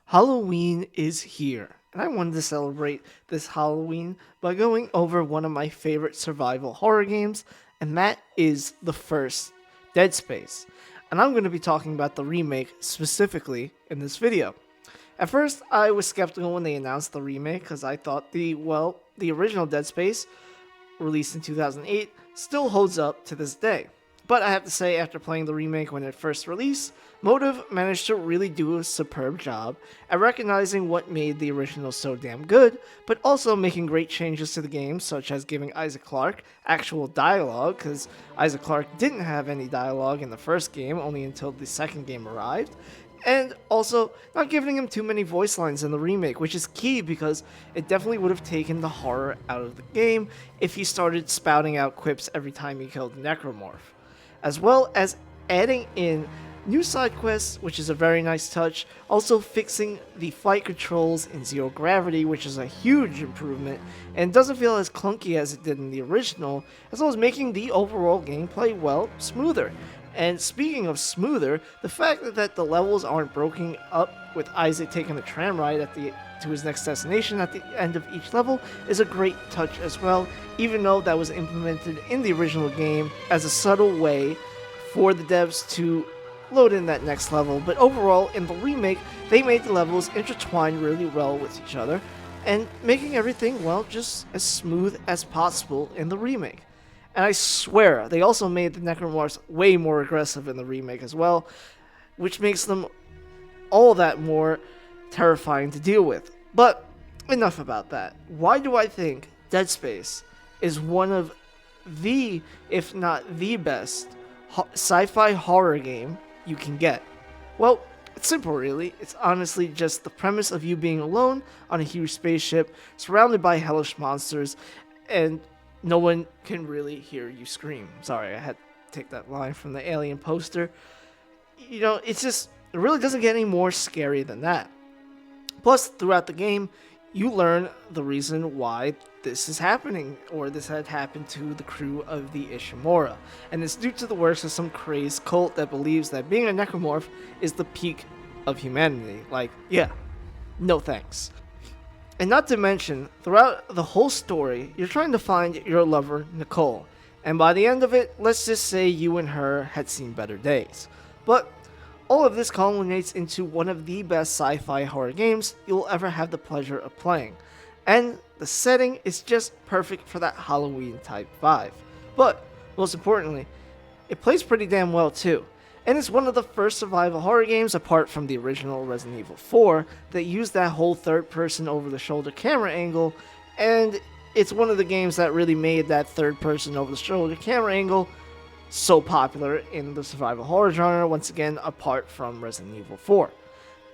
Halloween is here, and I wanted to celebrate this Halloween by going over one of my favorite survival horror games, and that is the first Dead Space. And I'm going to be talking about the remake specifically in this video. At first, I was skeptical when they announced the remake because I thought the original Dead Space, released in 2008, still holds up to this day. But I have to say, after playing the remake when it first released, Motive managed to really do a superb job at recognizing what made the original so damn good, but also making great changes to the game, such as giving Isaac Clarke actual dialogue, because Isaac Clarke didn't have any dialogue in the first game, only until the second game arrived, and also not giving him too many voice lines in the remake, which is key because it definitely would have taken the horror out of the game if he started spouting out quips every time he killed Necromorph, as well as adding in new side quests, which is a very nice touch, also fixing the flight controls in Zero Gravity, which is a huge improvement, and doesn't feel as clunky as it did in the original, as well as making the overall gameplay, smoother. And speaking of smoother, the fact that the levels aren't broken up with Isaac taking a tram ride to his next destination at the end of each level is a great touch as well, even though that was implemented in the original game as a subtle way for the devs to load in that next level. But overall, in the remake, they made the levels intertwine really well with each other and making everything, just as smooth as possible in the remake. And I swear, they also made the Necromorphs way more aggressive in the remake as well, which makes them all that more terrifying to deal with. But enough about that. Why do I think Dead Space is one of the, if not the best, sci-fi horror game you can get? Well, it's simple really. It's honestly just the premise of you being alone on a huge spaceship, surrounded by hellish monsters, and no one can really hear you scream. Sorry, I had to take that line from the Alien poster. It really doesn't get any more scary than that. Plus, throughout the game, you learn the reason why this is happening, or this had happened to the crew of the Ishimura. And it's due to the works of some crazed cult that believes that being a necromorph is the peak of humanity. No thanks. And not to mention, throughout the whole story, you're trying to find your lover, Nicole. And by the end of it, let's just say you and her had seen better days. But all of this culminates into one of the best sci-fi horror games you'll ever have the pleasure of playing. And the setting is just perfect for that Halloween type vibe. But, most importantly, it plays pretty damn well too. And it's one of the first survival horror games, apart from the original Resident Evil 4, that used that whole third-person over-the-shoulder camera angle, and it's one of the games that really made that third-person over-the-shoulder camera angle so popular in the survival horror genre, once again, apart from Resident Evil 4.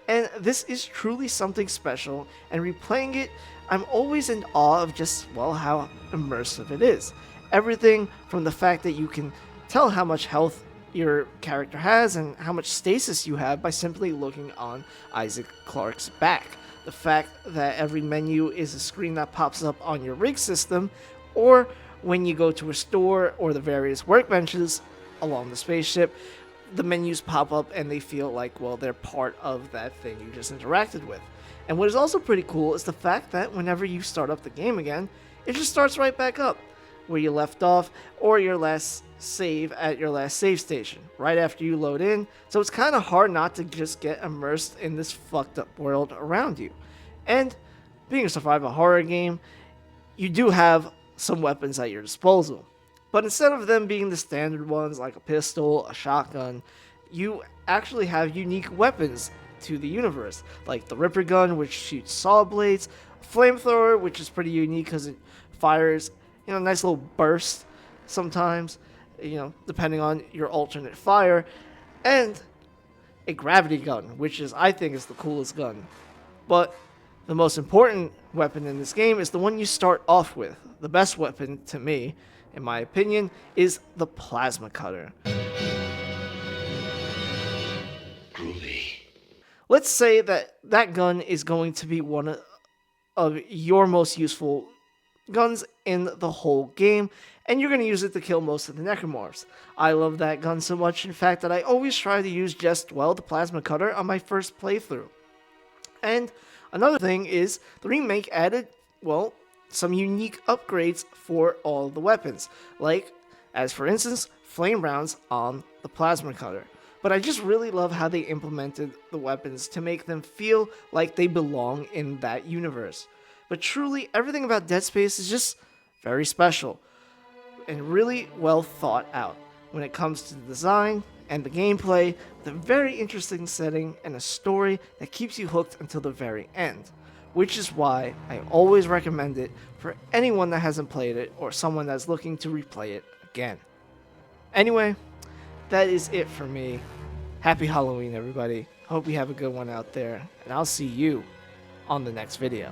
And this is truly something special, and replaying it, I'm always in awe of just, how immersive it is. Everything from the fact that you can tell how much health your character has and how much stasis you have by simply looking on Isaac Clarke's back. The fact that every menu is a screen that pops up on your rig system, or when you go to a store or the various workbenches along the spaceship, the menus pop up and they feel like, they're part of that thing you just interacted with. And what is also pretty cool is the fact that whenever you start up the game again, it just starts right back up where you left off, or your last save at your last save station, right after you load in, so it's kind of hard not to just get immersed in this fucked up world around you. And being a survival horror game, you do have some weapons at your disposal, but instead of them being the standard ones like a pistol, a shotgun, you actually have unique weapons to the universe, like the Ripper gun, which shoots saw blades, flamethrower, which is pretty unique because it fires nice little burst sometimes, depending on your alternate fire, and a gravity gun, which I think is the coolest gun. But the most important weapon in this game is the one you start off with. The best weapon, to me, in my opinion, is the plasma cutter. Groovy. Let's say that gun is going to be one of your most useful guns in the whole game, and you're going to use it to kill most of the necromorphs. I love that gun so much, in fact, that I always try to use the plasma cutter on my first playthrough. And another thing is the remake added, well, some unique upgrades for all the weapons, like, as for instance, flame rounds on the plasma cutter. But I just really love how they implemented the weapons to make them feel like they belong in that universe. But truly, everything about Dead Space is just very special and really well thought out when it comes to the design and the gameplay, with a very interesting setting and a story that keeps you hooked until the very end, which is why I always recommend it for anyone that hasn't played it or someone that's looking to replay it again. Anyway, that is it for me. Happy Halloween, everybody. Hope you have a good one out there, and I'll see you on the next video.